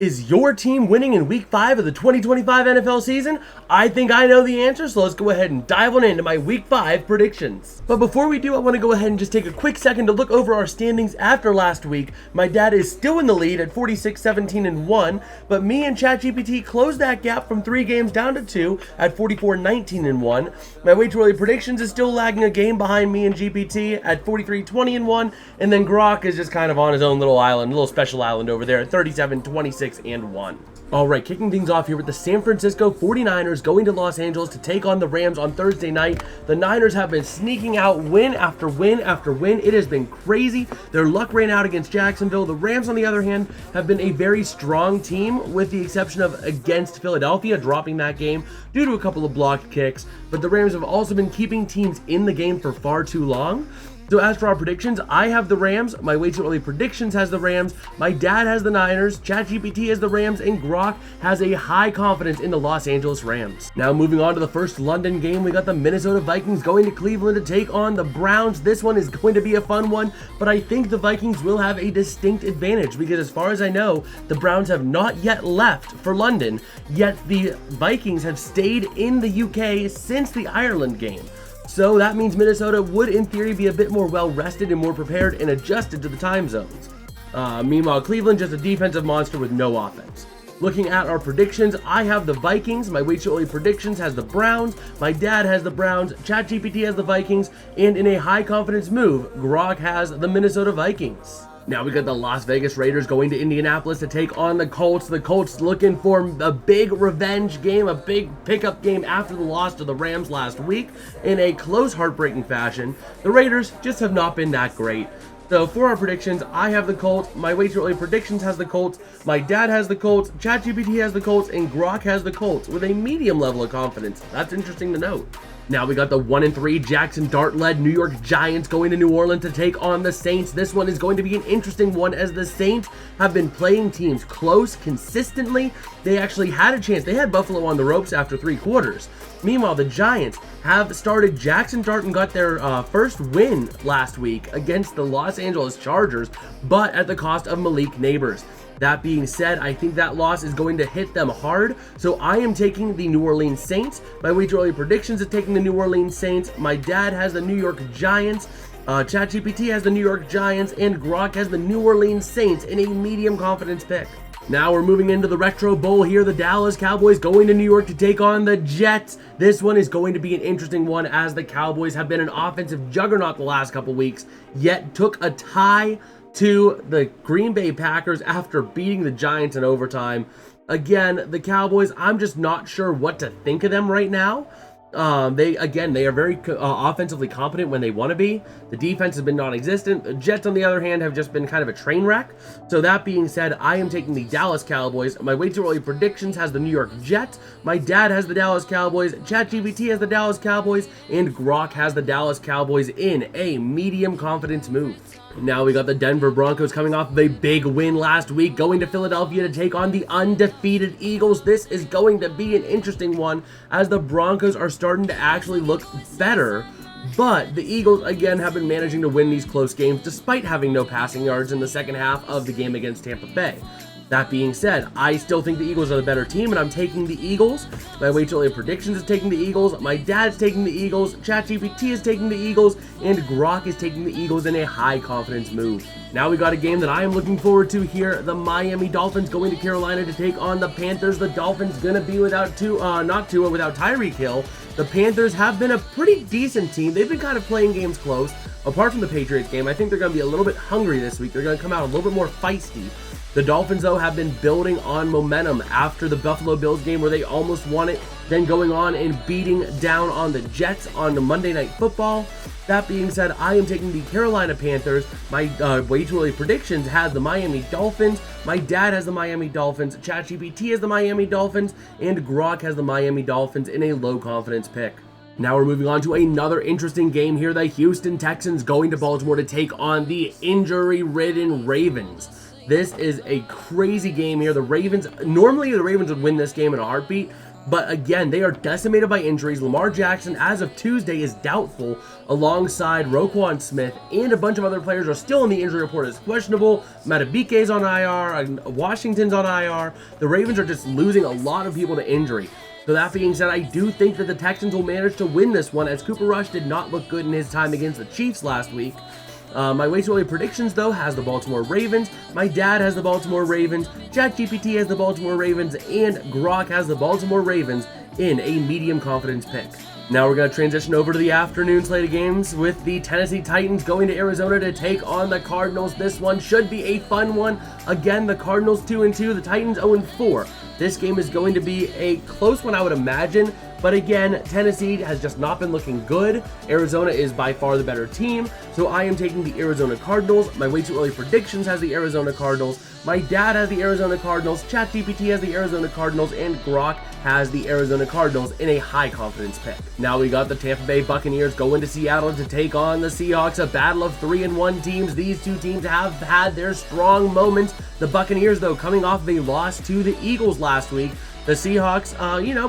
Is your team winning in week 5 of the 2025 NFL season? I think I know the answer, so let's go ahead and dive on into my week 5 predictions. But before we do, I want to go ahead and just take a quick second to look over our standings after last week. My dad is still in the lead at 46-17-1, but me and ChatGPT closed that gap from 3 games down to 2 at 44-19-1. My way too early predictions is still lagging a game behind me and GPT at 43-20-1, and then Grok is just kind of on his own little island, little special island over there at 37-26-1. Alright, kicking things off here with the San Francisco 49ers going to Los Angeles to take on the Rams on Thursday night. The Niners have been sneaking out win after win after win. It has been crazy. Their luck ran out against Jacksonville. The Rams, on the other hand, have been a very strong team, with the exception of against Philadelphia, dropping that game due to a couple of blocked kicks. But the Rams have also been keeping teams in the game for far too long. So as for our predictions, I have the Rams. My way too early predictions has the Rams. My dad has the Niners. ChatGPT has the Rams, and Grok has a high confidence in the Los Angeles Rams. Now moving on to the first London game, we got the Minnesota Vikings going to Cleveland to take on the Browns. This one is going to be a fun one, but I think the Vikings will have a distinct advantage because, as far as I know, the Browns have not yet left for London, yet the Vikings have stayed in the UK since the Ireland game. So that means Minnesota would, in theory, be a bit more well-rested and more prepared and adjusted to the time zones. Meanwhile, Cleveland, just a defensive monster with no offense. Looking at our predictions, I have the Vikings. My way too early predictions has the Browns. My dad has the Browns. ChatGPT has the Vikings. And in a high-confidence move, Grok has the Minnesota Vikings. Now we got the Las Vegas Raiders going to Indianapolis to take on the Colts. The Colts looking for a big revenge game, a big pickup game after the loss to the Rams last week in a close, heartbreaking fashion. The Raiders just have not been that great. So for our predictions, I have the Colts. My way too early predictions has the Colts. My dad has the Colts. ChatGPT has the Colts, and Grok has the Colts with a medium level of confidence. That's interesting to note. Now we got the 1-3 Jackson Dart-led New York Giants going to New Orleans to take on the Saints. This one is going to be an interesting one, as the Saints have been playing teams close consistently. They actually had a chance. They had Buffalo on the ropes after 3 quarters. Meanwhile, the Giants have started Jackson Dart and got their first win last week against the Los Angeles Chargers, but at the cost of Malik Neighbors. That being said, I think that loss is going to hit them hard, so I am taking the New Orleans Saints. My way too early predictions is taking the New Orleans Saints. My dad has the New York Giants. ChatGPT has the New York Giants, and Grok has the New Orleans Saints in a medium confidence pick. Now we're moving into the Retro Bowl here. The Dallas Cowboys going to New York to take on the Jets. This one is going to be an interesting one, as the Cowboys have been an offensive juggernaut the last couple weeks, yet took a tie to the Green Bay Packers after beating the Giants in overtime. Again, the Cowboys, I'm just not sure what to think of them right now. They are very offensively competent when they want to be. The defense has been non-existent. The Jets, on the other hand, have just been kind of a train wreck. So that being said, I am taking the Dallas Cowboys. My way too early predictions has the New York Jets. My dad has the Dallas Cowboys. ChatGPT has the Dallas Cowboys, and Grok has the Dallas Cowboys in a medium confidence move. Now we got the Denver Broncos coming off of a big win last week, going to Philadelphia to take on the undefeated Eagles. This is going to be an interesting one, as the Broncos are starting to actually look better, but the Eagles, again, have been managing to win these close games despite having no passing yards in the second half of the game against Tampa Bay. That being said, I still think the Eagles are the better team, and I'm taking the Eagles. My way too early predictions is taking the Eagles. My dad's taking the Eagles. ChatGPT is taking the Eagles, and Grok is taking the Eagles in a high confidence move. Now we got a game that I am looking forward to here. The Miami Dolphins going to Carolina to take on the Panthers. The Dolphins gonna be without without Tyreek Hill. The Panthers have been a pretty decent team. They've been kind of playing games close. Apart from the Patriots game, I think they're gonna be a little bit hungry this week. They're gonna come out a little bit more feisty. The Dolphins, though, have been building on momentum after the Buffalo Bills game where they almost won it, then going on and beating down on the Jets on the Monday Night Football. That being said, I am taking the Carolina Panthers. My way too early predictions has the Miami Dolphins. My dad has the Miami Dolphins. ChatGPT has the Miami Dolphins, and Grok has the Miami Dolphins in a low confidence pick. Now we're moving on to another interesting game here. The Houston Texans going to Baltimore to take on the injury-ridden Ravens. This is a crazy game here. Normally the Ravens would win this game in a heartbeat, But again, they are decimated by injuries. Lamar Jackson, as of Tuesday, is doubtful, alongside Roquan Smith, and a bunch of other players are still in the injury report as questionable. Matabike's on IR, Washington's on IR. The Ravens are just losing a lot of people to injury. So that being said, I do think that the Texans will manage to win this one, as Cooper Rush did not look good in his time against the Chiefs last week. My way too early predictions, though, has the Baltimore Ravens. My dad has the Baltimore Ravens. ChatGPT has the Baltimore Ravens. And Grok has the Baltimore Ravens in a medium confidence pick. Now we're going to transition over to the afternoon slate of games with the Tennessee Titans going to Arizona to take on the Cardinals. This one should be a fun one. Again, the Cardinals 2-2, the Titans 0-4. This game is going to be a close one, I would imagine. But again, Tennessee has just not been looking good. Arizona is by far the better team, so I am taking the Arizona Cardinals. My way too early predictions has the Arizona Cardinals. My dad has the Arizona Cardinals. ChatGPT has the Arizona Cardinals, and Grok has the Arizona Cardinals in a high confidence pick. Now we got the Tampa Bay Buccaneers going to Seattle to take on the Seahawks, a battle of 3-1 teams. These two teams have had their strong moments. The Buccaneers, though, coming off of a loss to the Eagles last week. The Seahawks,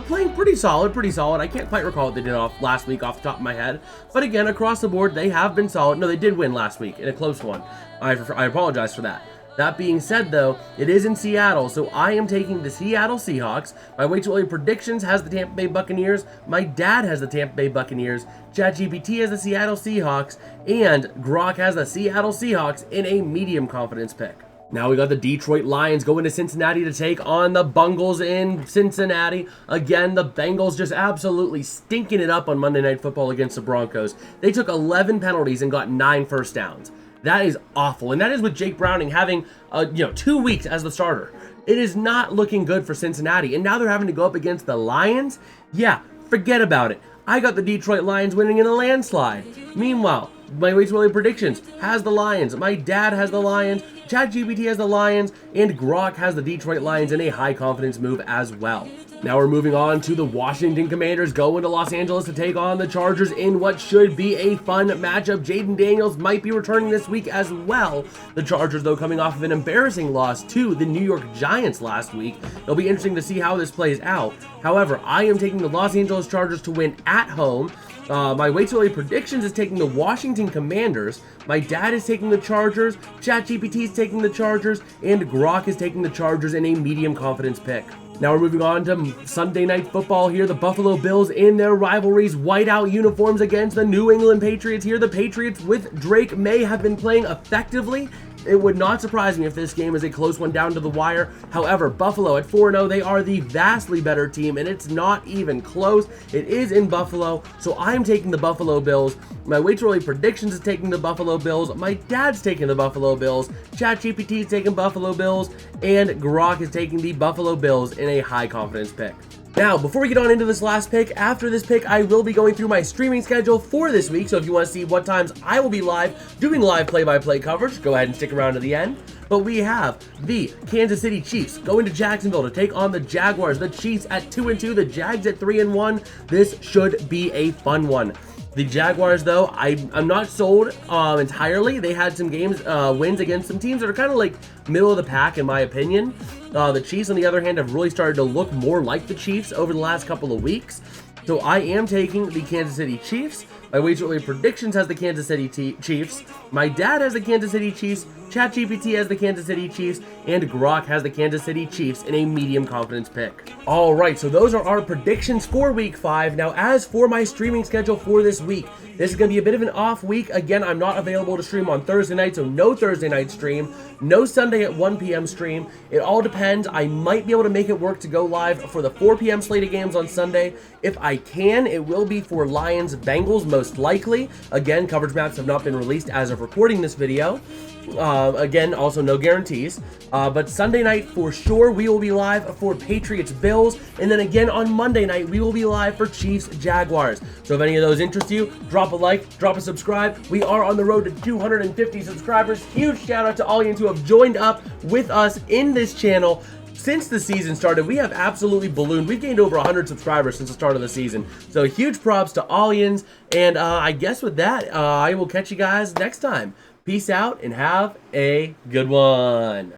playing pretty solid. I can't quite recall what they did last week off the top of my head. But again, across the board, they have been solid. No, they did win last week in a close one. I apologize for that. That being said, though, it is in Seattle, so I am taking the Seattle Seahawks. My way too early predictions has the Tampa Bay Buccaneers. My dad has the Tampa Bay Buccaneers. ChatGPT has the Seattle Seahawks. And Grok has the Seattle Seahawks in a medium confidence pick. Now we got the Detroit Lions going to Cincinnati to take on the Bengals in Cincinnati. Again, the Bengals just absolutely stinking it up on Monday Night Football against the Broncos. They took 11 penalties and got 9 first downs. That is awful, and that is with Jake Browning having 2 weeks as the starter. It is not looking good for Cincinnati, and now they're having to go up against the Lions? Yeah, forget about it. I got the Detroit Lions winning in a landslide. Meanwhile, my way too early predictions has the Lions. My dad has the Lions. ChatGPT has the Lions. And Grok has the Detroit Lions in a high confidence move as well. Now we're moving on to the Washington Commanders going to Los Angeles to take on the Chargers in what should be a fun matchup. Jaden Daniels might be returning this week as well. The Chargers, though, coming off of an embarrassing loss to the New York Giants last week. It'll be interesting to see how this plays out. However, I am taking the Los Angeles Chargers to win at home. My way too early predictions is taking the Washington Commanders. My dad is taking the Chargers. ChatGPT is taking the Chargers. And Grok is taking the Chargers in a medium confidence pick. Now we're moving on to Sunday Night Football here. The Buffalo Bills in their rivalries, whiteout uniforms against the New England Patriots here. The Patriots with Drake May have been playing effectively. It would not surprise me if this game is a close one down to the wire. However, Buffalo at 4-0, they are the vastly better team, and it's not even close. It is in Buffalo, so I'm taking the Buffalo Bills. My way too early predictions is taking the Buffalo Bills. My dad's taking the Buffalo Bills. ChatGPT is taking Buffalo Bills, and Grok is taking the Buffalo Bills in a high confidence pick. Now, before we get on into this last pick, after this pick, I will be going through my streaming schedule for this week. So if you want to see what times I will be live doing live play-by-play coverage, go ahead and stick around to the end. But we have the Kansas City Chiefs going to Jacksonville to take on the Jaguars. The Chiefs at 2-2, the Jags at 3-1. This should be a fun one. The Jaguars, though, I'm not sold entirely. They had some wins against some teams that are kind of like middle of the pack, in my opinion. The Chiefs, on the other hand, have really started to look more like the Chiefs over the last couple of weeks. So I am taking the Kansas City Chiefs. My way too early predictions has the Kansas City Chiefs. My dad has the Kansas City Chiefs. ChatGPT has the Kansas City Chiefs. And Grok has the Kansas City Chiefs in a medium confidence pick. All right, so those are our predictions for Week 5. Now, as for my streaming schedule for this week, this is going to be a bit of an off week. Again, I'm not available to stream on Thursday night, so no Thursday night stream. No Sunday at 1 p.m. stream. It all depends. I might be able to make it work to go live for the 4 p.m. slate of games on Sunday. If I can, it will be for Lions-Bengals, most likely. Again, coverage maps have not been released as of recording this video. Again, also no guarantees. But Sunday night, for sure, we will be live for Patriots-Bills. And then again, on Monday night, we will be live for Chiefs-Jaguars. So if any of those interest you, drop a like, drop a subscribe. We are on the road to 250 subscribers. Huge shout out to all you who have joined up with us in this channel. Since the season started, we have absolutely ballooned. We've gained over 100 subscribers since the start of the season. So huge props to Allians. And I guess with that, I will catch you guys next time. Peace out and have a good one.